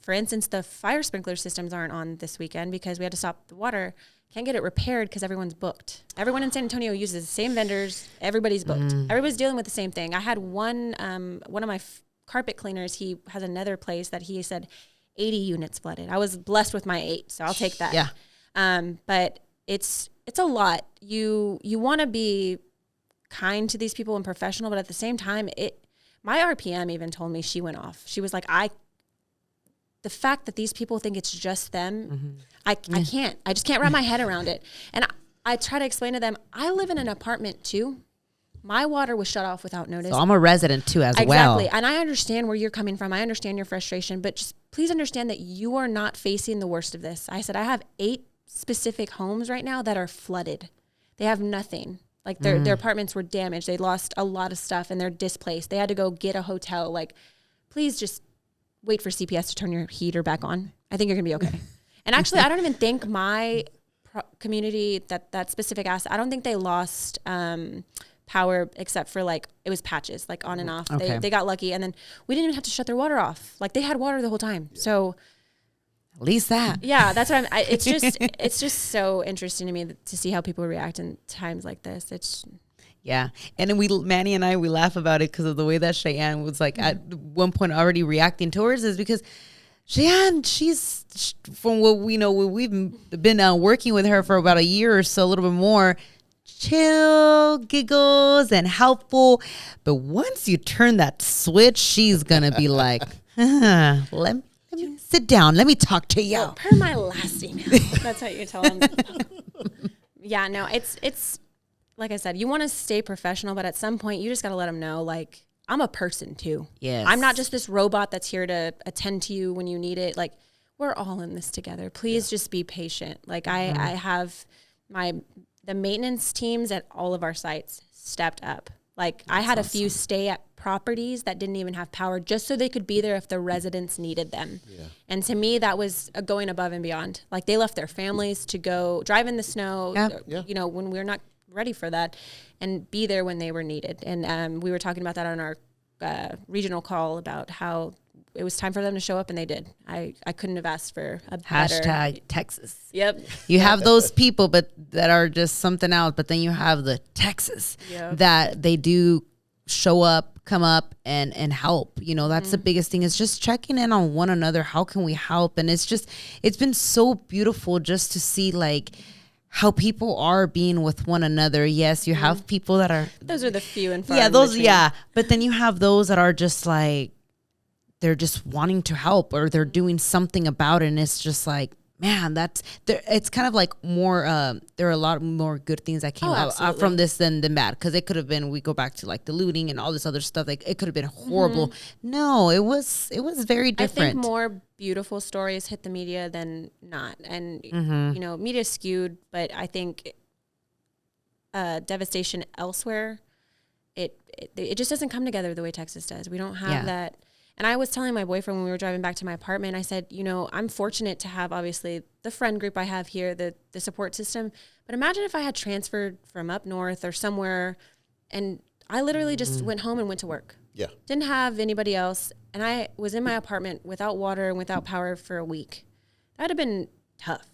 for instance, the fire sprinkler systems aren't on this weekend because we had to stop the water. Can't get it repaired because everyone's booked. Everyone in San Antonio uses the same vendors. Everybody's booked. Mm-hmm. Everybody's dealing with the same thing. I had one of my carpet cleaners. He has another place that he said 80 units flooded. I was blessed with my 8, so I'll take that. Yeah. But it's a lot. You want to be kind to these people and professional, but at the same time, my RPM even told me she went off. She was like, the fact that these people think it's just them, I just can't wrap my head around it. And I try to explain to them, I live in an apartment too. My water was shut off without notice. So I'm a resident too as well. Exactly. And I understand where you're coming from. I understand your frustration, but just please understand that you are not facing the worst of this. I said, I have 8 specific homes right now that are flooded. They have nothing. Like their apartments were damaged. They lost a lot of stuff and they're displaced. They had to go get a hotel. Like, please just wait for CPS to turn your heater back on. I think you're going to be okay. And actually, I don't even think my community, that specific asset, I don't think they lost power except for like it was patches, like on and off. Okay. They got lucky, and then we didn't even have to shut their water off. Like they had water the whole time. Yeah. So at least that. Yeah, that's what it's just so interesting to me to see how people react in times like this. It's yeah. And then Manny and I we laugh about it because of the way that Cheyann was like at one point already reacting towards us, because Cheyann, she's from what we know, we've been working with her for about a year or so, a little bit more. Chill, giggles, and helpful. But once you turn that switch, she's going to be like, let me sit down. Let me talk to you. Well, per my last email. That's how you tell them. Yeah, no, it's like I said, you want to stay professional, but at some point you just got to let them know, like, I'm a person too. Yes. I'm not just this robot that's here to attend to you when you need it. Like, we're all in this together. Please just be patient. Like I have the maintenance teams at all of our sites stepped up. Like I had a few stay at properties that didn't even have power just so they could be there if the residents needed them. Yeah. And to me, that was going above and beyond. Like they left their families to go drive in the snow, you know, when we're not ready for that, and be there when they were needed. And we were talking about that on our regional call about how it was time for them to show up, and they did. I couldn't have asked for a better. Hashtag Texas. Yep. You have those people, but that are just something else. But then you have the Texas that they do show up, come up, and help. You know, that's the biggest thing, is just checking in on one another. How can we help? And it's been so beautiful just to see like how people are being with one another. Yes, you have people that are. Those are the few and far. Yeah, those. Yeah, but then you have those that are just like, they're just wanting to help, or they're doing something about it. And it's just like, man, it's kind of like more, there are a lot more good things that came out from this than bad. Cause it could have been, we go back to like the looting and all this other stuff. Like it could have been horrible. No, it was very different. I think more beautiful stories hit the media than not. And, you know, media skewed, but I think devastation elsewhere, it just doesn't come together the way Texas does. We don't have that. And I was telling my boyfriend when we were driving back to my apartment, I said, you know, I'm fortunate to have obviously the friend group I have here, the support system. But imagine if I had transferred from up north or somewhere, and I literally just went home and went to work. Yeah. Didn't have anybody else. And I was in my apartment without water and without power for a week. That would have been tough,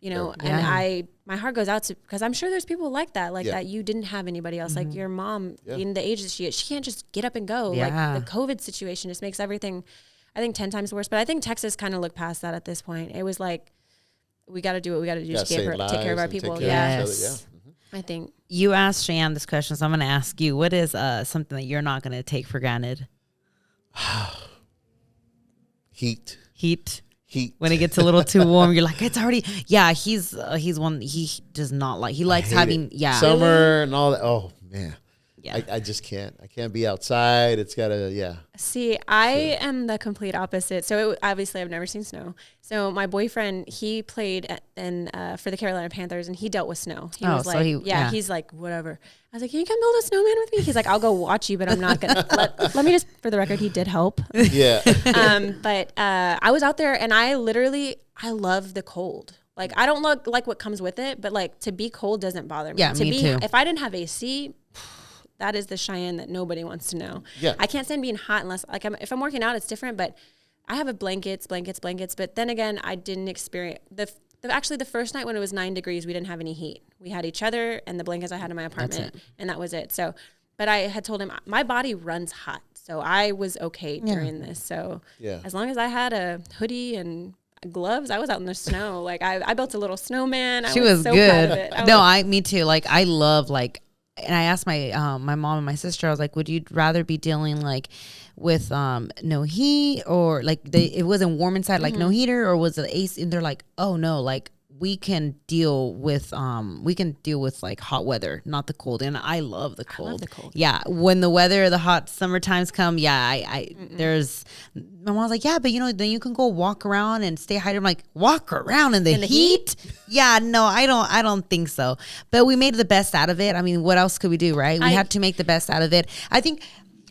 you know. Yeah. And my heart goes out to, because I'm sure there's people like that, that you didn't have anybody else, like your mom in the age that she can't just get up and go. Like the COVID situation just makes everything, I think, 10 times worse. But I think Texas kind of looked past that at this point. It was like, we got to do what we got to do to take care of our people. Yes. I think. You asked Cheyann this question, so I'm going to ask you, what is something that you're not going to take for granted? Heat. When it gets a little too warm, you're like, it's already. Yeah, he's one. He does not like. He likes having summer and all that. Oh man, I just can't. I can't be outside. It's gotta See, I am the complete opposite. So obviously, I've never seen snow. So my boyfriend, he played for the Carolina Panthers, and he dealt with snow. He was like, he's like, whatever. I was like, can you come build a snowman with me? He's like, I'll go watch you, but I'm not gonna. Let me just, for the record, he did help. Yeah. But I was out there, and I love the cold. Like, I don't like what comes with it, but like to be cold doesn't bother me. Yeah, me too. If I didn't have AC, that is the Cheyann that nobody wants to know. Yeah. I can't stand being hot unless, like, if I'm working out, it's different, but I have blankets. But then again, I didn't experience actually the first night when it was 9 degrees, we didn't have any heat. We had each other and the blankets I had in my apartment, and that was it. So, but I had told him my body runs hot, so I was okay during this. So as long as I had a hoodie and gloves, I was out in the snow. Like I built a little snowman. She was so good. Proud of it. Me too. Like I love and I asked my my mom and my sister, I was like, would you rather be dealing like with no heat, or like it wasn't warm inside, like no heater, or was it AC? And they're like, oh no, like we can deal with like hot weather, not the cold. And I love the cold. I love the cold. Yeah, when the weather, the hot summer times come, there's, my mom's like, yeah, but then you can go walk around and stay hydrated. I'm like, walk around in the heat? Yeah, no, I don't think so. But we made the best out of it. I mean, what else could we do, right? We had to make the best out of it. I think,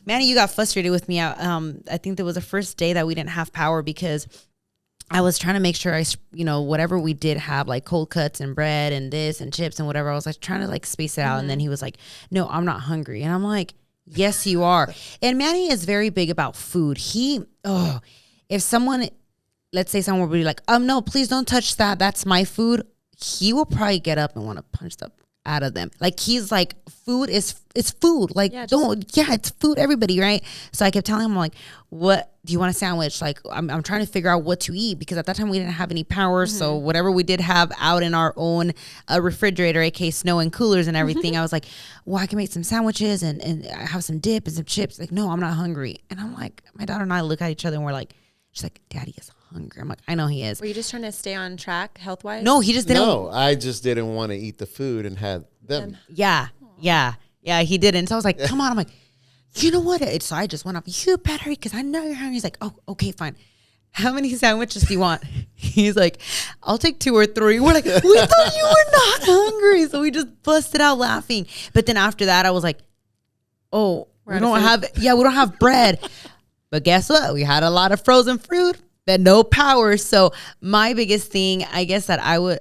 Manny, you got frustrated with me. I think there was the first day that we didn't have power because I was trying to make sure whatever we did have, like cold cuts and bread and this and chips and whatever, I was like trying to like space it out. And then he was like, no, I'm not hungry. And I'm like, yes, you are. And Manny is very big about food. If someone, let's say someone would be like, no, please don't touch that. That's my food. He will probably get up and want to punch stuff out of them. Like, he's like, food is food. Like, it's food, everybody, right? So I kept telling him, like, what do you want a sandwich? Like, I'm trying to figure out what to eat, because at that time we didn't have any power. So whatever we did have out in our own refrigerator, aka snow and coolers and everything, I was like, well, I can make some sandwiches and have some dip and some chips. Like, no, I'm not hungry. And I'm like, my daughter and I look at each other and we're like, she's like, Daddy is hungry. I'm like, I know he is. Were you just trying to stay on track health-wise? No, he just didn't. No, I just didn't want to eat the food and have them. Yeah, he didn't. So I was like, come on. I'm like, you know what? So I just went up, you better eat, because I know you're hungry. He's like, oh, okay, fine. How many sandwiches do you want? He's like, I'll take 2 or 3. We're like, we thought you were not hungry. So we just busted out laughing. But then after that, I was like, oh, we don't have bread. But guess what? We had a lot of frozen fruit, but no power. So my biggest thing, I guess, that I would,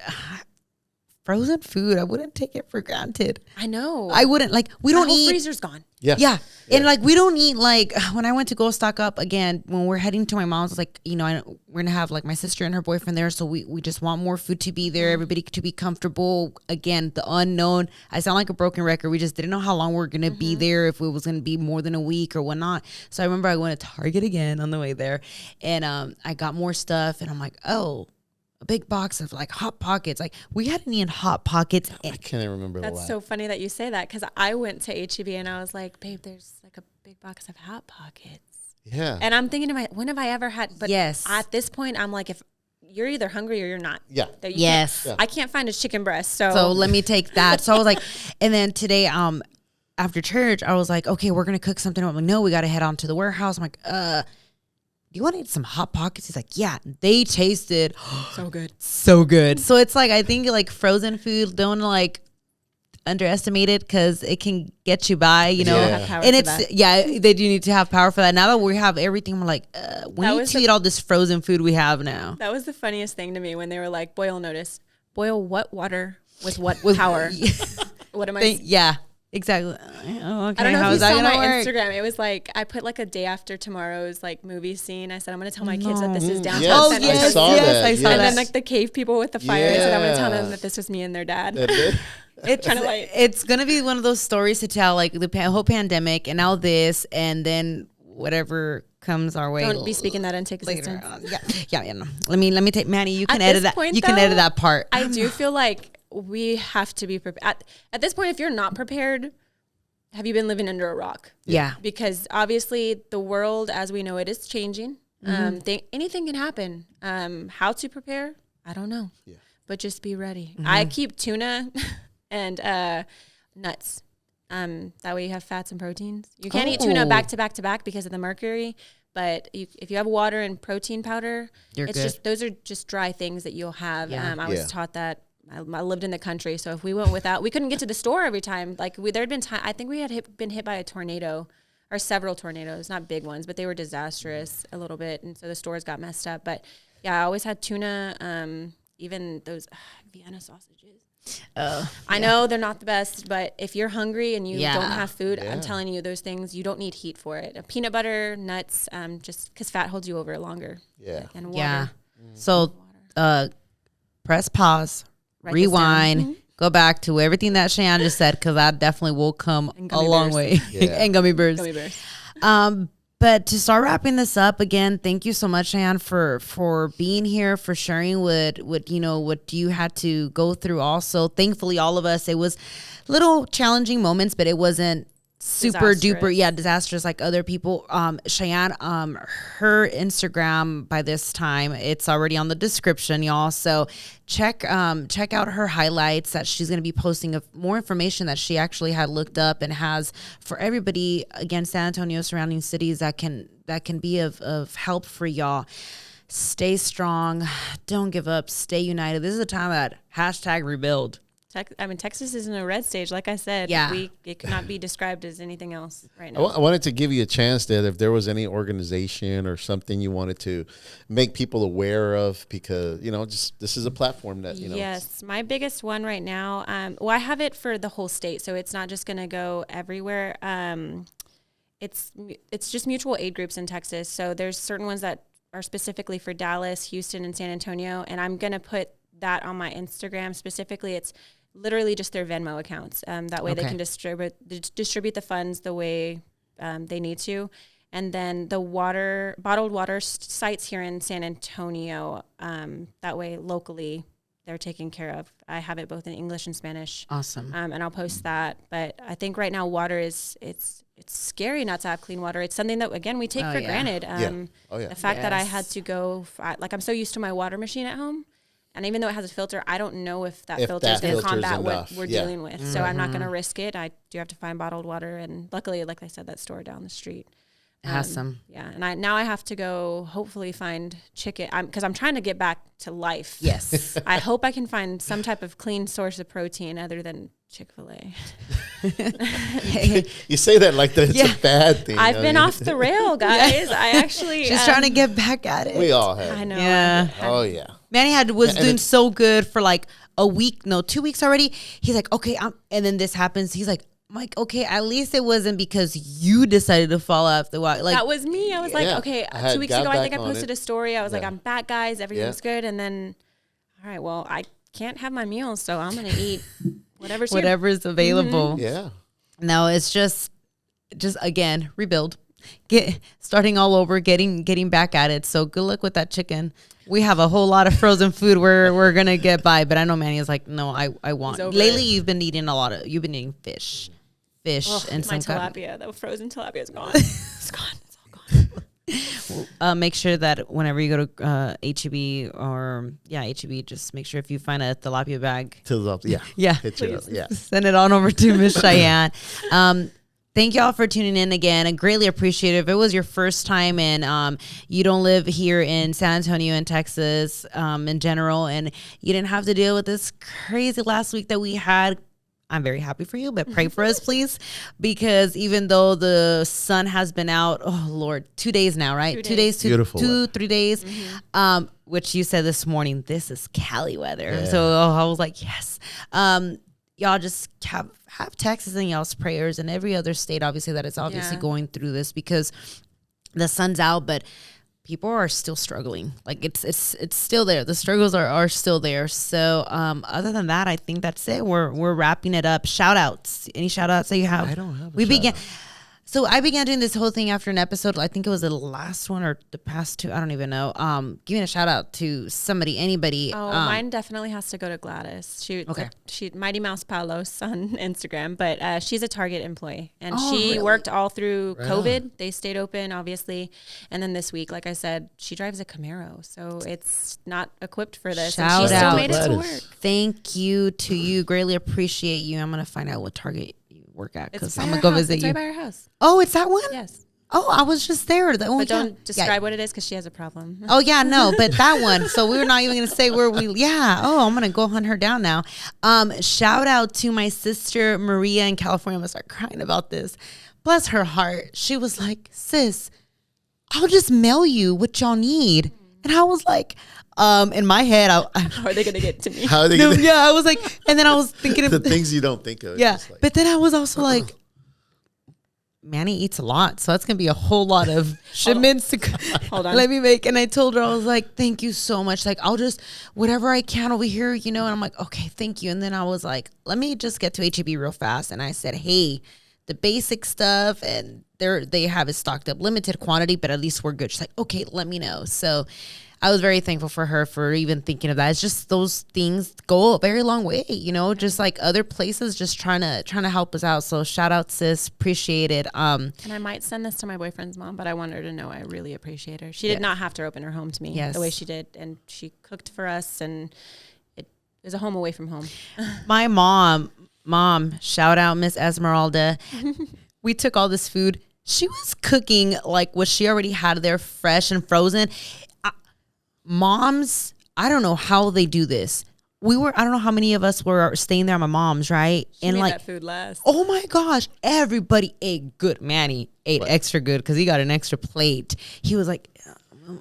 frozen food, I wouldn't take it for granted. I know. I wouldn't, like, we don't eat. The freezer's gone. Yeah. And like, we don't eat, like, when I went to go stock up again, when we're heading to my mom's, like, we're going to have like my sister and her boyfriend there. So we just want more food to be there, everybody to be comfortable. Again, the unknown. I sound like a broken record. We just didn't know how long we were going to be there, if it was going to be more than a week or whatnot. So I remember I went to Target again on the way there, and I got more stuff, and I'm like, oh, a big box of like Hot Pockets. Like, we hadn't eaten Hot Pockets. I can't remember. That's so funny that you say that, because I went to HEB and I was like, babe, there's like a big box of Hot Pockets. Yeah. And I'm thinking to myself, when have I ever had? But yes. At this point, I'm like, if you're either hungry or you're not. Yeah. Yes. I can't find a chicken breast. So let me take that. So I was like, and then today, after church, I was like, okay, we're going to cook something. I'm like, no, we got to head on to the warehouse. I'm like, do you want to eat some Hot Pockets? He's like, yeah, they tasted so good. So good. So it's like, I think like frozen food, don't like underestimate it, because it can get you by, Yeah. And they do need to have power for that. Now that we have everything, we're like, we need to eat all this frozen food we have now. That was the funniest thing to me when they were like, boil what water with what power? What am I? Yeah. Exactly. Oh, okay. I don't know if you saw my Instagram. It was like, I put like a day after tomorrow's like movie scene. I said, I'm going to tell my kids that this is downtown. Yes, Center. I saw that. I saw that. And then like the cave people with the fire. I said, I'm going to tell them that this was me and their dad. It's going to be one of those stories to tell, like the whole pandemic and now this, and then whatever comes our way. Don't be speaking that into existence. Yeah. No. Let me take Manny. You can edit that. You can edit that part. I do feel like we have to be prepared. At this point, if you're not prepared, have you been living under a rock? Yeah. Because obviously the world as we know it is changing. Anything can happen. How to prepare? I don't know. Yeah. But just be ready. I keep tuna and nuts. That way you have fats and proteins. You can't eat tuna back to back to back because of the mercury. But if you have water and protein powder, those are just dry things that you'll have. Yeah. I was taught that. I lived in the country, so if we went without, we couldn't get to the store every time. Like there had been time. I think we had been hit by a tornado, or several tornadoes, not big ones, but they were disastrous a little bit, and so the stores got messed up. But yeah, I always had tuna, even those Vienna sausages. I know they're not the best, but if you're hungry and you don't have food, I'm telling you, those things, you don't need heat for it. Peanut butter, nuts, just because fat holds you over longer. Yeah. And water. Yeah. So press pause. Rewind, go back to everything that Cheyann just said, because that definitely will come a long way. And gummy bears. But to start wrapping this up again, thank you so much, Cheyann, for being here, for sharing what you had to go through. Also, thankfully, all of us, it was little challenging moments, but it wasn't super duper disastrous like other people. Cheyann, her Instagram, by this time it's already on the description, y'all, so check out her highlights that she's going to be posting of more information that she actually had looked up and has for everybody, again, San Antonio, surrounding cities, that can be of help for y'all. Stay strong, don't give up, stay united. This is a time that #rebuild. Texas is in a red stage. Like I said, it could not be described as anything else right now. I wanted to give you a chance that if there was any organization or something you wanted to make people aware of, because, this is a platform that, Yes, my biggest one right now, I have it for the whole state, so it's not just going to go everywhere. It's just mutual aid groups in Texas. So there's certain ones that are specifically for Dallas, Houston, and San Antonio, and I'm going to put that on my Instagram specifically. It's literally just their Venmo accounts. That way they can distribute the funds the way they need to. And then the bottled water sites here in San Antonio, that way locally they're taken care of. I have it both in English and Spanish. Awesome. And I'll post that. But I think right now water it's scary not to have clean water. It's something that, again, we take for granted. The fact that I had to go, I'm so used to my water machine at home. And even though it has a filter, I don't know if that filter is going to combat what we're dealing with. So I'm not going to risk it. I do have to find bottled water. And luckily, like I said, that store down the street has some. Yeah. And I have to go hopefully find chicken, because I'm trying to get back to life. Yes. I hope I can find some type of clean source of protein other than Chick-fil-A. You say that like that it's a bad thing. I've been off the rail, guys. I actually she's trying to get back at it. We all have. I know. Yeah. Oh yeah. Manny was doing so good for like a week, 2 weeks already. He's like, okay, and then this happens. He's like, Mike, okay, at least it wasn't because you decided to fall off the water. Like, that was me. I was like, okay, 2 weeks ago, I think I posted a story. I was like, I'm back, guys. Everything's good. And then, all right, well, I can't have my meals, so I'm going to eat whatever's available. Mm-hmm. Yeah. No, it's just again, rebuild. Starting all over, getting back at it. So good luck with that chicken. We have a whole lot of frozen food we're gonna get by, but I know Manny is like, no, I want. Lately, you've been eating fish and my some tilapia. The frozen tilapia is gone. It's gone. It's all gone. Make sure that whenever you go to HEB or HEB, just make sure if you find a tilapia bag, send it on over to Miss Cheyann. Thank y'all for tuning in again. I greatly appreciate it. If it was your first time and you don't live here in San Antonio in Texas in general, and you didn't have to deal with this crazy last week that we had, I'm very happy for you, but pray for us, please, because even though the sun has been out, oh Lord, 2 days now, right? 2 days, beautiful 3 days, which you said this morning, this is Cali weather. Yeah. So I was like, yes. Y'all just have Texas in y'all's prayers, and every other state, obviously, that is obviously going through this, because the sun's out, but people are still struggling. Like it's still there. The struggles are still there. So other than that, I think that's it. We're wrapping it up. Shout outs. Any shout outs that you have? I don't have. So I began doing this whole thing after an episode. I think it was the last one or the past two. I don't even know. Giving a shout out to somebody, anybody. Oh, mine definitely has to go to Gladys. She Mighty Mouse Palos on Instagram, but she's a Target employee, and she worked all through COVID. They stayed open, obviously, and then this week, like I said, she drives a Camaro, so it's not equipped for this. Shout and she out. still made it to work. Thank you to you. Greatly appreciate you. I'm gonna find out what Target work at, because I'm gonna go visit it's you. Right by her house. Oh, it's that one? Yes. Oh, I was just there. But don't describe what it is, because she has a problem. Oh yeah, no, but that one. So we're not even gonna say where we. Yeah. Oh, I'm gonna go hunt her down now. Shout out to my sister Maria in California. I'm gonna start crying about this. Bless her heart. She was like, sis, I'll just mail you what y'all need. And I was like, in my head, how are they gonna get to me? How are they gonna? Yeah, I was like, and then I was thinking of the things you don't think of. Yeah, but then I was also like, Manny eats a lot, so that's gonna be a whole lot of shipments to let me make. And I told her, I was like, thank you so much. Like, I'll just whatever I can over here, And I'm like, okay, thank you. And then I was like, let me just get to HEB real fast. And I said, hey, the basic stuff, and they have it stocked up, limited quantity, but at least we're good. She's like, okay, let me know. So I was very thankful for her for even thinking of that. It's just those things go a very long way, you know, just like other places just trying to help us out. So shout out, sis. Appreciate it. And I might send this to my boyfriend's mom, but I want her to know I really appreciate her. She did not have to open her home to me the way she did. And she cooked for us, and it was a home away from home. My mom, shout out Miss Esmeralda. We took all this food. She was cooking like what she already had there, fresh and frozen. Moms, I don't know how they do this. I don't know how many of us were staying there at my mom's, right? She made that food last. Oh my gosh, everybody ate good. Manny ate extra good because he got an extra plate. He was like,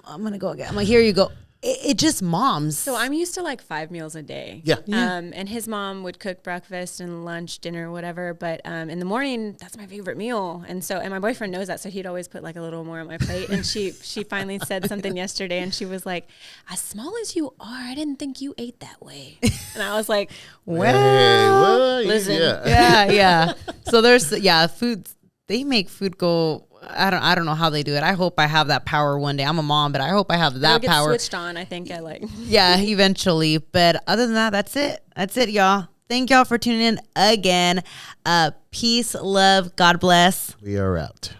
I'm going to go again. I'm like, here you go. It just moms. So I'm used to like 5 meals a day. Yeah. And his mom would cook breakfast and lunch, dinner, whatever. But in the morning, that's my favorite meal. And my boyfriend knows that. So he'd always put like a little more on my plate. And she finally said something yesterday, and she was like, as small as you are, I didn't think you ate that way. And I was like, well, listen. Yeah. So there's, food, they make food go. I don't know how they do it. I hope I have that power one day. I'm a mom, but I hope I have that power. Switched on, I think. Yeah, eventually. But other than that, that's it. That's it, y'all. Thank y'all for tuning in again. Peace, love, God bless. We are out.